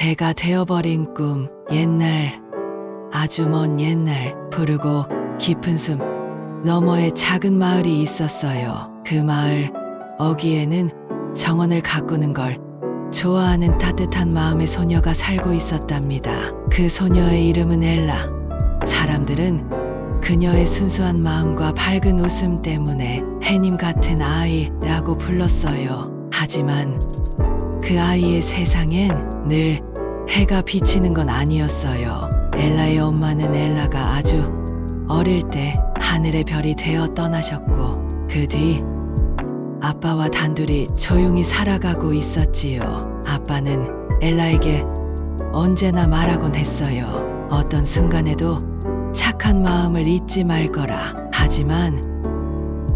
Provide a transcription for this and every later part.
제가 되어버린 꿈, 옛날, 아주 먼 옛날, 푸르고 깊은 숨 너머에 작은 마을이 있었어요. 그 마을 어귀에는 정원을 가꾸는 걸 좋아하는 따뜻한 마음의 소녀가 살고 있었답니다. 그 소녀의 이름은 엘라. 사람들은 그녀의 순수한 마음과 밝은 웃음 때문에 해님 같은 아이라고 불렀어요. 하지만 그 아이의 세상엔 늘 해가 비치는 건 아니었어요. 엘라의 엄마는 엘라가 아주 어릴 때 하늘의 별이 되어 떠나셨고 그 뒤 아빠와 단둘이 조용히 살아가고 있었지요. 아빠는 엘라에게 언제나 말하곤 했어요. 어떤 순간에도 착한 마음을 잊지 말 거라. 하지만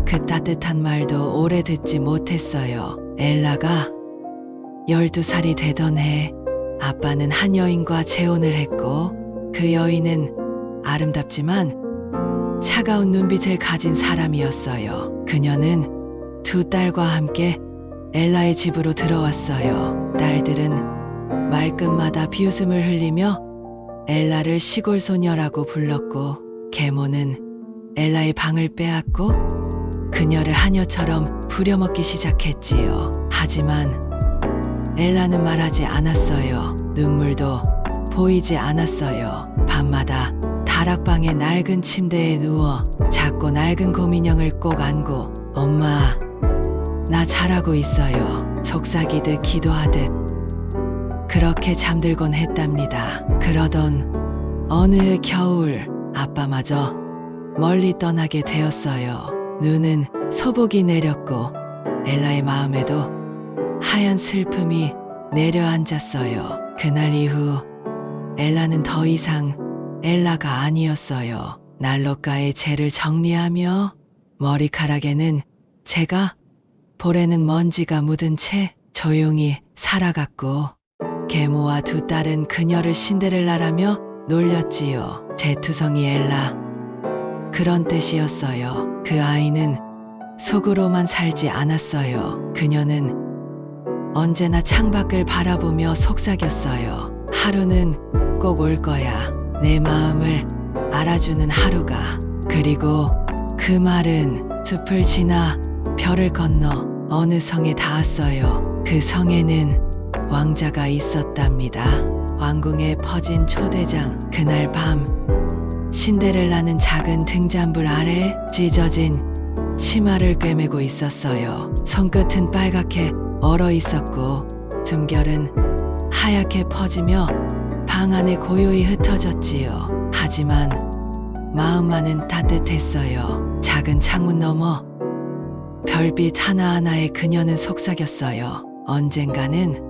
그 따뜻한 말도 오래 듣지 못했어요. 엘라가 12살이 되던 해 아빠는 한 여인과 재혼을 했고 그 여인은 아름답지만 차가운 눈빛을 가진 사람이었어요. 그녀는 두 딸과 함께 엘라의 집으로 들어왔어요. 딸들은 말끝마다 비웃음을 흘리며 엘라를 시골 소녀라고 불렀고 계모는 엘라의 방을 빼앗고 그녀를 하녀처럼 부려먹기 시작했지요. 하지만 엘라는 말하지 않았어요. 눈물도 보이지 않았어요. 밤마다 다락방의 낡은 침대에 누워 작고 낡은 곰인형을 꼭 안고 엄마, 나 잘하고 있어요. 속삭이듯 기도하듯 그렇게 잠들곤 했답니다. 그러던 어느 겨울 아빠마저 멀리 떠나게 되었어요. 눈은 소복이 내렸고 엘라의 마음에도 하얀 슬픔이 내려앉았어요. 그날 이후 엘라는 더 이상 엘라가 아니었어요. 난로가에 재를 정리하며 머리카락에는 재가, 볼에는 먼지가 묻은 채 조용히 살아갔고 계모와 두 딸은 그녀를 신데렐라라며 놀렸지요. 제투성이 엘라. 그런 뜻이었어요. 그 아이는 속으로만 살지 않았어요. 그녀는 언제나 창밖을 바라보며 속삭였어요. 하루는 꼭 올 거야. 내 마음을 알아주는 하루가. 그리고 그 말은 숲을 지나 별을 건너 어느 성에 닿았어요. 그 성에는 왕자가 있었답니다. 왕궁에 퍼진 초대장. 그날 밤 신데렐라는 작은 등잔불 아래 찢어진 치마를 꿰매고 있었어요. 손끝은 빨갛게 얼어 있었고 숨결은 하얗게 퍼지며 방 안에 고요히 흩어졌지요. 하지만 마음만은 따뜻했어요. 작은 창문 너머 별빛 하나하나에 그녀는 속삭였어요. 언젠가는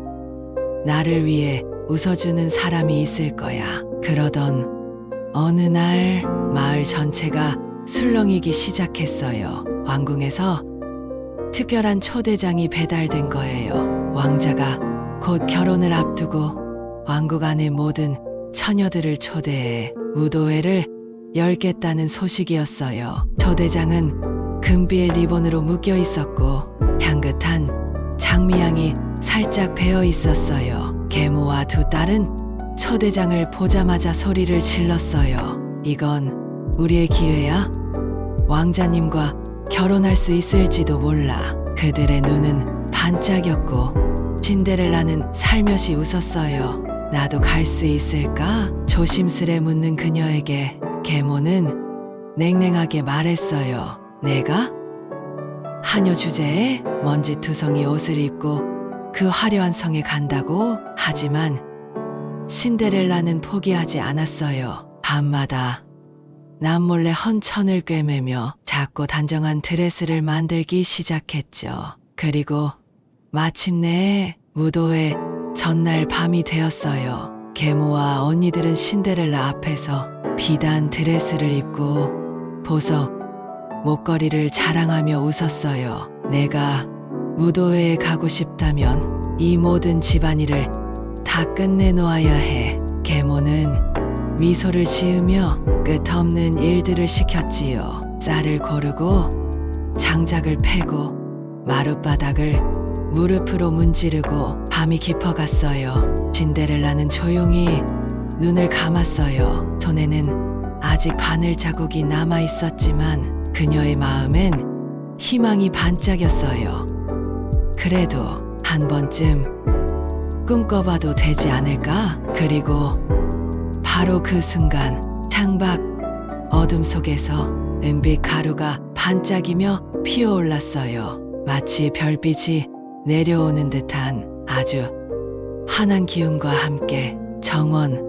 나를 위해 웃어주는 사람이 있을 거야. 그러던 어느 날 마을 전체가 술렁이기 시작했어요. 왕궁에서 특별한 초대장이 배달된 거예요. 왕자가 곧 결혼을 앞두고 왕국 안의 모든 처녀들을 초대해 무도회를 열겠다는 소식이었어요. 초대장은 금비의 리본으로 묶여 있었고 향긋한 장미향이 살짝 배어 있었어요. 계모와 두 딸은 초대장을 보자마자 소리를 질렀어요. 이건 우리의 기회야. 왕자님과 결혼할 수 있을지도 몰라. 그들의 눈은 반짝였고 신데렐라는 살며시 웃었어요. 나도 갈 수 있을까? 조심스레 묻는 그녀에게 계모는 냉랭하게 말했어요. 내가? 하녀 주제에 먼지투성이 옷을 입고 그 화려한 성에 간다고? 하지만 신데렐라는 포기하지 않았어요. 밤마다 남몰래 헌천을 꿰매며 작고 단정한 드레스를 만들기 시작했죠. 그리고 마침내 무도회 전날 밤이 되었어요. 계모와 언니들은 신데렐라 앞에서 비단 드레스를 입고 보석, 목걸이를 자랑하며 웃었어요. 내가 무도회에 가고 싶다면 이 모든 집안일을 다 끝내놓아야 해. 계모는 미소를 지으며 끝없는 일들을 시켰지요. 쌀을 고르고 장작을 패고 마룻바닥을 무릎으로 문지르고 밤이 깊어갔어요. 신데렐라는 조용히 눈을 감았어요. 손에는 아직 바늘 자국이 남아 있었지만 그녀의 마음엔 희망이 반짝였어요. 그래도 한 번쯤 꿈꿔봐도 되지 않을까? 그리고 바로 그 순간 창밖 어둠 속에서 은빛 가루가 반짝이며 피어올랐어요. 마치 별빛이 내려오는 듯한 아주 환한 기운과 함께 정원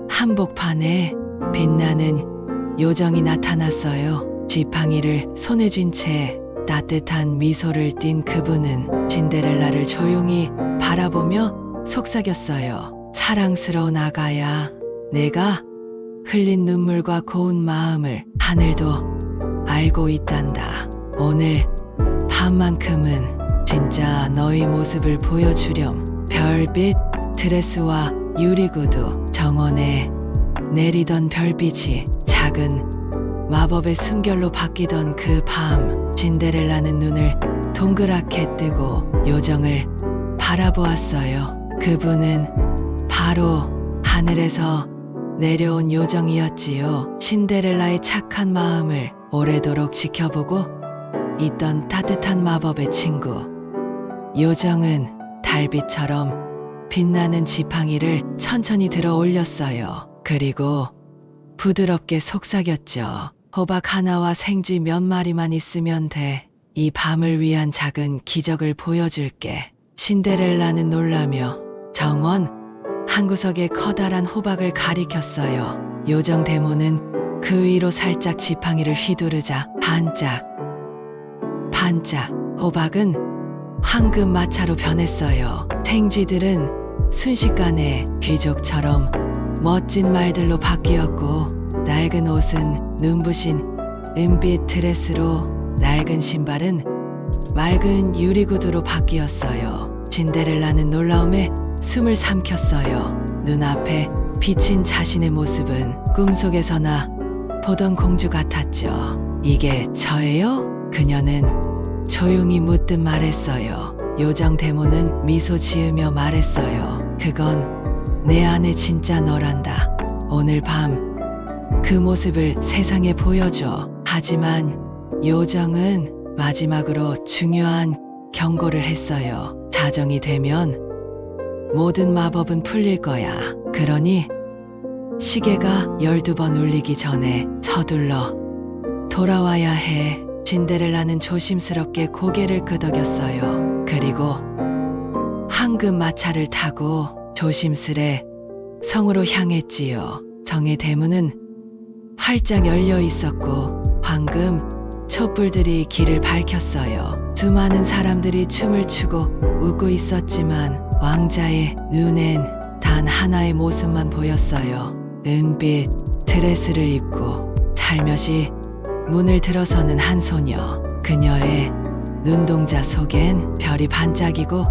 한복판에 빛나는 요정이 나타났어요. 지팡이를 손에 쥔 채 따뜻한 미소를 띤 그분은 신데렐라를 조용히 바라보며 속삭였어요. 사랑스러운 아가야, 내가 흘린 눈물과 고운 마음을 하늘도 알고 있단다. 오늘 밤만큼은 진짜 너의 모습을 보여주렴. 별빛 드레스와 유리구두, 정원에 내리던 별빛이 작은 마법의 숨결로 바뀌던 그 밤, 신데렐라는 눈을 동그랗게 뜨고 요정을 바라보았어요. 그분은 바로 하늘에서 내려온 요정이었지요. 신데렐라의 착한 마음을 오래도록 지켜보고 있던 따뜻한 마법의 친구. 요정은 달빛처럼 빛나는 지팡이를 천천히 들어 올렸어요. 그리고 부드럽게 속삭였죠. 호박 하나와 생쥐 몇 마리만 있으면 돼. 이 밤을 위한 작은 기적을 보여줄게. 신데렐라는 놀라며 정원 한 구석에 커다란 호박을 가리켰어요. 요정 데모는 그 위로 살짝 지팡이를 휘두르자 반짝 호박은 황금 마차로 변했어요. 생쥐들은 순식간에 귀족처럼 멋진 말들로 바뀌었고, 낡은 옷은 눈부신 은빛 드레스로, 낡은 신발은 맑은 유리구두로 바뀌었어요. 신데렐라는 놀라움에 숨을 삼켰어요. 눈앞에 비친 자신의 모습은 꿈속에서나 보던 공주 같았죠. 이게 저예요? 그녀는 조용히 묻듯 말했어요. 요정 데모는 미소 지으며 말했어요. 그건 내 안에 진짜 너란다. 오늘 밤 그 모습을 세상에 보여줘. 하지만 요정은 마지막으로 중요한 경고를 했어요. 자정이 되면 모든 마법은 풀릴 거야. 그러니 시계가 12번 울리기 전에 서둘러 돌아와야 해. 신데렐라는 조심스럽게 고개를 끄덕였어요. 그리고 황금 마차를 타고 조심스레 성으로 향했지요. 성의 대문은 활짝 열려 있었고 황금 촛불들이 길을 밝혔어요. 수많은 사람들이 춤을 추고 웃고 있었지만 왕자의 눈엔 단 하나의 모습만 보였어요. 은빛 드레스를 입고 살며시 문을 들어서는 한 소녀. 그녀의 눈동자 속엔 별이 반짝이고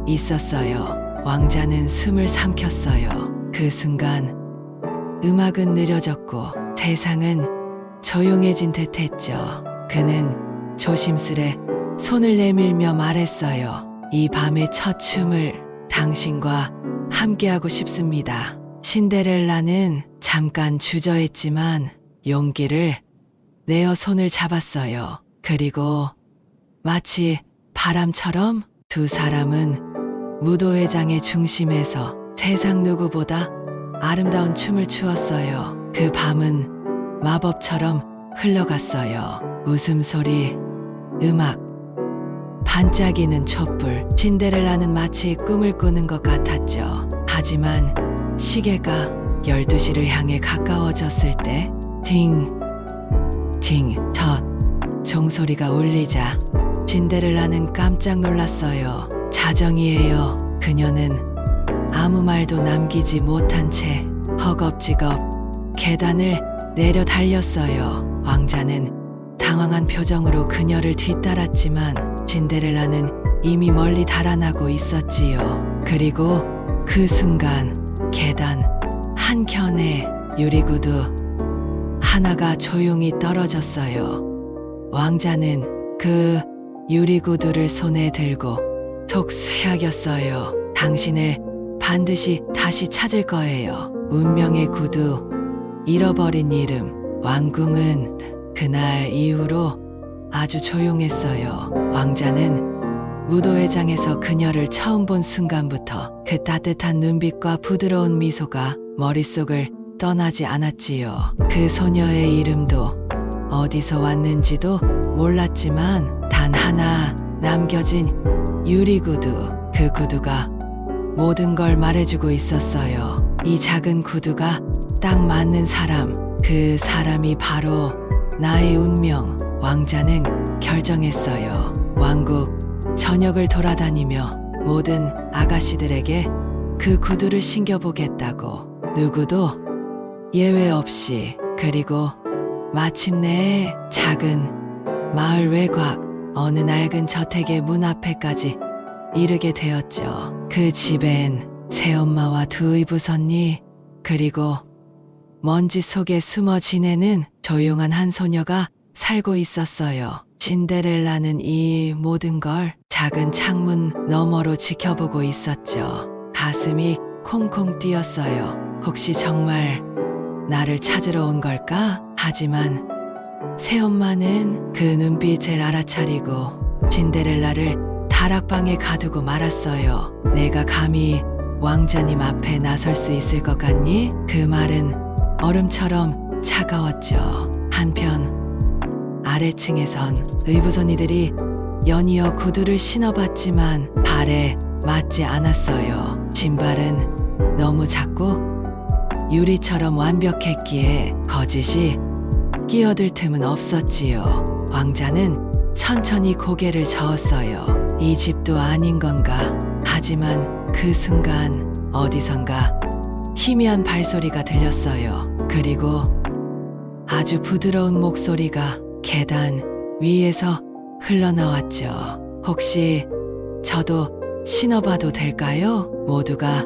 있었어요. 왕자는 숨을 삼켰어요. 그 순간 음악은 느려졌고 세상은 조용해진 듯했죠. 그는 조심스레 손을 내밀며 말했어요. 이 밤의 첫 춤을 당신과 함께하고 싶습니다. 신데렐라는 잠깐 주저했지만 용기를 내어 손을 잡았어요. 그리고 마치 바람처럼 두 사람은 무도회장의 중심에서 세상 누구보다 아름다운 춤을 추었어요. 그 밤은 마법처럼 흘러갔어요. 웃음소리, 음악, 반짝이는 촛불. 신데렐라는 마치 꿈을 꾸는 것 같았죠. 하지만 시계가 12시를 향해 가까워졌을 때 팅, 첫 종소리가 울리자 신데렐라는 깜짝 놀랐어요. 자정이에요. 그녀는 아무 말도 남기지 못한 채 허겁지겁 계단을 내려 달렸어요. 왕자는 당황한 표정으로 그녀를 뒤따랐지만 신데렐라는 이미 멀리 달아나고 있었지요. 그리고 그 순간 계단 한켠에 유리구두 하나가 조용히 떨어졌어요. 왕자는 그 유리구두를 손에 들고 속삭였어요. 당신을 반드시 다시 찾을 거예요. 운명의 구두, 잃어버린 이름. 왕궁은 그날 이후로 아주 조용했어요. 왕자는 무도회장에서 그녀를 처음 본 순간부터 그 따뜻한 눈빛과 부드러운 미소가 머릿속을 떠나지 않았지요. 그 소녀의 이름도 어디서 왔는지도 몰랐지만 단 하나 남겨진 유리구두. 그 구두가 모든 걸 말해주고 있었어요. 이 작은 구두가 딱 맞는 사람, 그 사람이 바로 나의 운명. 왕자는 결정했어요. 왕국 전역을 돌아다니며 모든 아가씨들에게 그 구두를 신겨보겠다고. 누구도 예외 없이. 그리고 마침내 작은 마을 외곽 어느 낡은 저택의 문 앞에까지 이르게 되었죠. 그 집엔 새엄마와 두 의붓언니, 그리고 먼지 속에 숨어 지내는 조용한 한 소녀가 살고 있었어요. 신데렐라는 이 모든 걸 작은 창문 너머로 지켜보고 있었죠. 가슴이 콩콩 뛰었어요. 혹시 정말 나를 찾으러 온 걸까? 하지만 새엄마는 그 눈빛을 알아차리고 신데렐라를 다락방에 가두고 말았어요. 내가 감히 왕자님 앞에 나설 수 있을 것 같니? 그 말은 얼음처럼 차가웠죠. 한편 아래층에선 의붓언니들이 연이어 구두를 신어봤지만 발에 맞지 않았어요. 신발은 너무 작고 유리처럼 완벽했기에 거짓이 끼어들 틈은 없었지요. 왕자는 천천히 고개를 저었어요. 이 집도 아닌 건가? 하지만 그 순간 어디선가 희미한 발소리가 들렸어요. 그리고 아주 부드러운 목소리가 계단 위에서 흘러나왔죠. 혹시 저도 신어봐도 될까요? 모두가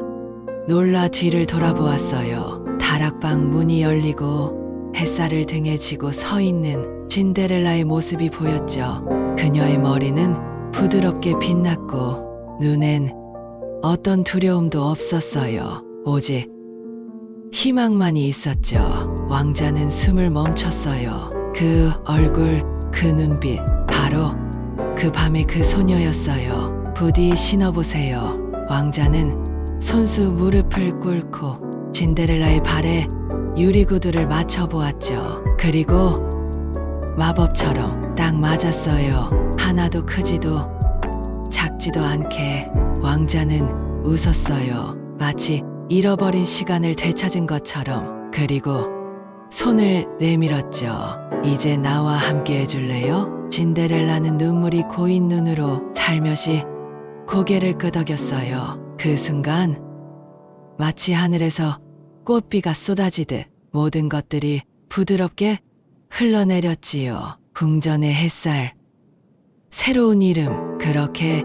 놀라 뒤를 돌아보았어요. 다락방 문이 열리고 햇살을 등에 지고 서 있는 신데렐라의 모습이 보였죠. 그녀의 머리는 부드럽게 빛났고 눈엔 어떤 두려움도 없었어요. 오직 희망만이 있었죠. 왕자는 숨을 멈췄어요. 그 얼굴, 그 눈빛, 바로 그 밤의 그 소녀였어요. 부디 신어보세요. 왕자는 손수 무릎을 꿇고 신데렐라의 발에 유리구두를 맞춰보았죠. 그리고 마법처럼 딱 맞았어요. 하나도 크지도 작지도 않게. 왕자는 웃었어요. 마치 잃어버린 시간을 되찾은 것처럼. 그리고 손을 내밀었죠. 이제 나와 함께 해줄래요? 신데렐라는 눈물이 고인 눈으로 살며시 고개를 끄덕였어요. 그 순간 마치 하늘에서 꽃비가 쏟아지듯 모든 것들이 부드럽게 흘러내렸지요. 궁전의 햇살, 새로운 이름. 그렇게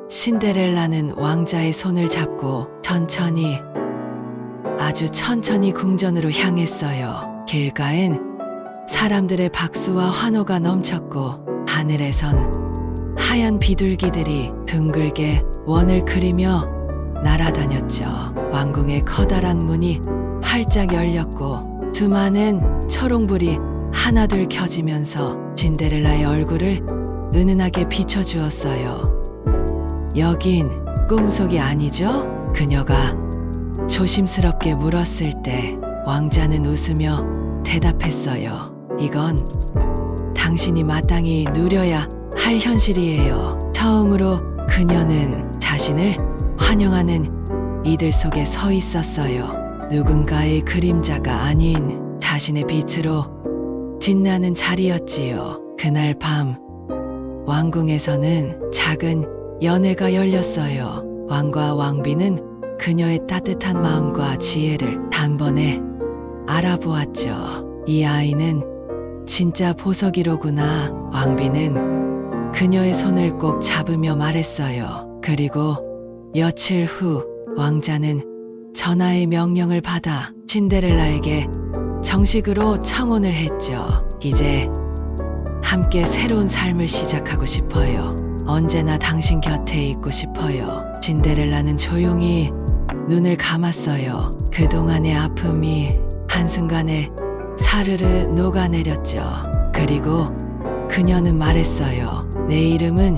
신데렐라는 왕자의 손을 잡고 천천히, 아주 천천히 궁전으로 향했어요. 길가엔 사람들의 박수와 환호가 넘쳤고 하늘에선 하얀 비둘기들이 둥글게 원을 그리며 날아다녔죠. 왕궁의 커다란 문이 활짝 열렸고 수많은 초롱불이 하나둘 켜지면서 신데렐라의 얼굴을 은은하게 비춰주었어요. 여긴 꿈속이 아니죠? 그녀가 조심스럽게 물었을 때 왕자는 웃으며 대답했어요. 이건 당신이 마땅히 누려야 할 현실이에요. 처음으로 그녀는 자신을 환영하는 이들 속에 서 있었어요. 누군가의 그림자가 아닌 자신의 빛으로 빛나는 자리였지요. 그날 밤 왕궁에서는 작은 연회가 열렸어요. 왕과 왕비는 그녀의 따뜻한 마음과 지혜를 단번에 알아보았죠. 이 아이는 진짜 보석이로구나. 왕비는 그녀의 손을 꼭 잡으며 말했어요. 그리고 며칠 후 왕자는 전하의 명령을 받아 신데렐라에게 정식으로 청혼을 했죠. 이제 함께 새로운 삶을 시작하고 싶어요. 언제나 당신 곁에 있고 싶어요. 신데렐라는 조용히 눈을 감았어요. 그동안의 아픔이 한순간에 사르르 녹아내렸죠. 그리고 그녀는 말했어요. 내 이름은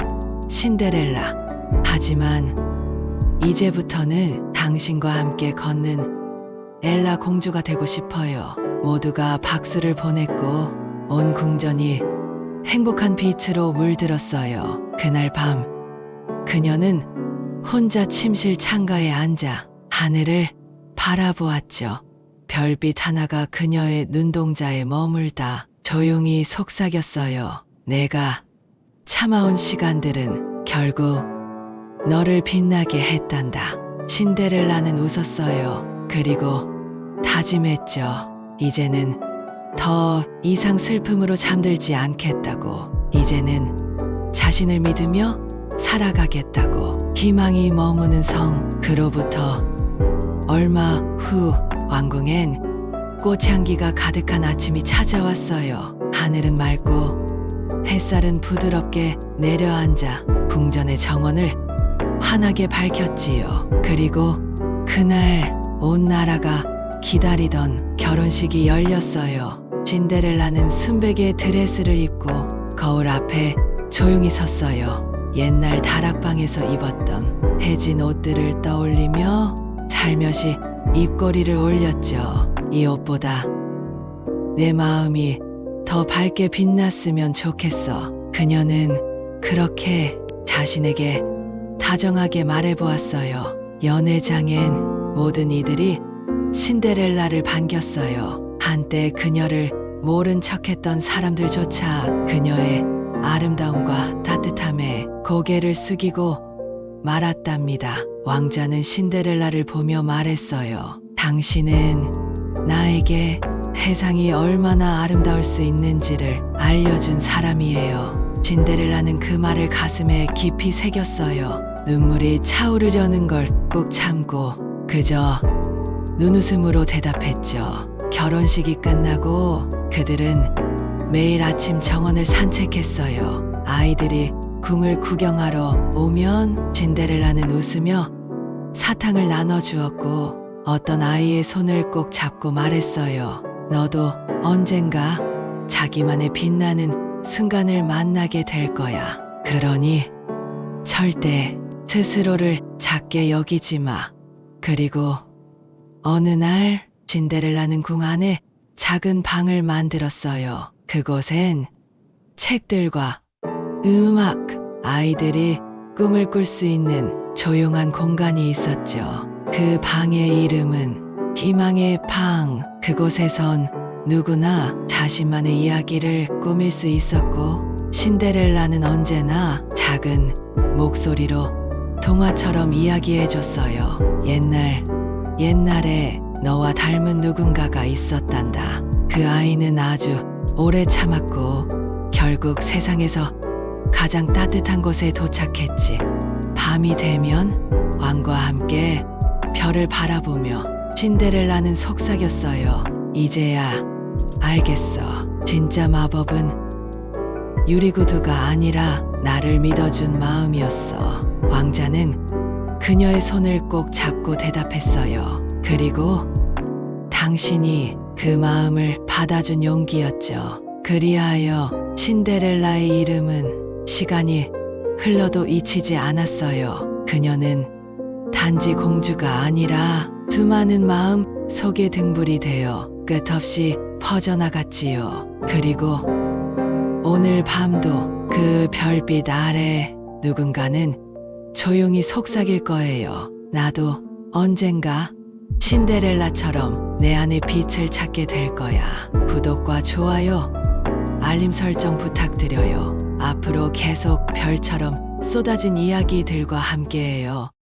신데렐라. 하지만 이제부터는 당신과 함께 걷는 엘라 공주가 되고 싶어요. 모두가 박수를 보냈고 온 궁전이 행복한 빛으로 물들었어요. 그날 밤 그녀는 혼자 침실 창가에 앉아 하늘을 바라보았죠. 별빛 하나가 그녀의 눈동자에 머물다 조용히 속삭였어요. 내가 참아온 시간들은 결국 너를 빛나게 했단다. 신데렐라는 웃었어요. 그리고 다짐했죠. 이제는 더 이상 슬픔으로 잠들지 않겠다고. 이제는 자신을 믿으며 살아가겠다고. 희망이 머무는 성. 그로부터 얼마 후 왕궁엔 꽃향기가 가득한 아침이 찾아왔어요. 하늘은 맑고 햇살은 부드럽게 내려앉아 궁전의 정원을 환하게 밝혔지요. 그리고 그날 온 나라가 기다리던 결혼식이 열렸어요. 신데렐라는 순백의 드레스를 입고 거울 앞에 조용히 섰어요. 옛날 다락방에서 입었던 해진 옷들을 떠올리며 살며시 입꼬리를 올렸죠. 이 옷보다 내 마음이 더 밝게 빛났으면 좋겠어. 그녀는 그렇게 자신에게 다정하게 말해보았어요. 연회장엔 모든 이들이 신데렐라를 반겼어요. 한때 그녀를 모른 척했던 사람들조차 그녀의 아름다움과 따뜻함에 고개를 숙이고 말았답니다. 왕자는 신데렐라를 보며 말했어요. 당신은 나에게 세상이 얼마나 아름다울 수 있는지를 알려준 사람이에요. 신데렐라는 그 말을 가슴에 깊이 새겼어요. 눈물이 차오르려는 걸 꾹 참고 그저 눈웃음으로 대답했죠. 결혼식이 끝나고 그들은 매일 아침 정원을 산책했어요. 아이들이 궁을 구경하러 오면 신데렐라는 웃으며 사탕을 나눠주었고 어떤 아이의 손을 꼭 잡고 말했어요. 너도 언젠가 자기만의 빛나는 순간을 만나게 될 거야. 그러니 절대 스스로를 작게 여기지 마. 그리고 어느 날 신데렐라는 궁 안에 작은 방을 만들었어요. 그곳엔 책들과 음악, 아이들이 꿈을 꿀 수 있는 조용한 공간이 있었죠. 그 방의 이름은 희망의 방. 그곳에선 누구나 자신만의 이야기를 꾸밀 수 있었고 신데렐라는 언제나 작은 목소리로 동화처럼 이야기해줬어요. 옛날에 너와 닮은 누군가가 있었단다. 그 아이는 아주 오래 참았고 결국 세상에서 가장 따뜻한 곳에 도착했지. 밤이 되면 왕과 함께 별을 바라보며 신데렐라는 속삭였어요. 이제야 알겠어. 진짜 마법은 유리구두가 아니라 나를 믿어준 마음이었어. 왕자는 그녀의 손을 꼭 잡고 대답했어요. 그리고 당신이 그 마음을 받아준 용기였죠. 그리하여 신데렐라의 이름은 시간이 흘러도 잊히지 않았어요. 그녀는 단지 공주가 아니라 수많은 마음 속의 등불이 되어 끝없이 퍼져나갔지요. 그리고 오늘 밤도 그 별빛 아래 누군가는 조용히 속삭일 거예요. 나도 언젠가 신데렐라처럼 내 안의 빛을 찾게 될 거야. 구독과 좋아요, 알림 설정 부탁드려요. 앞으로 계속 별처럼 쏟아진 이야기들과 함께해요.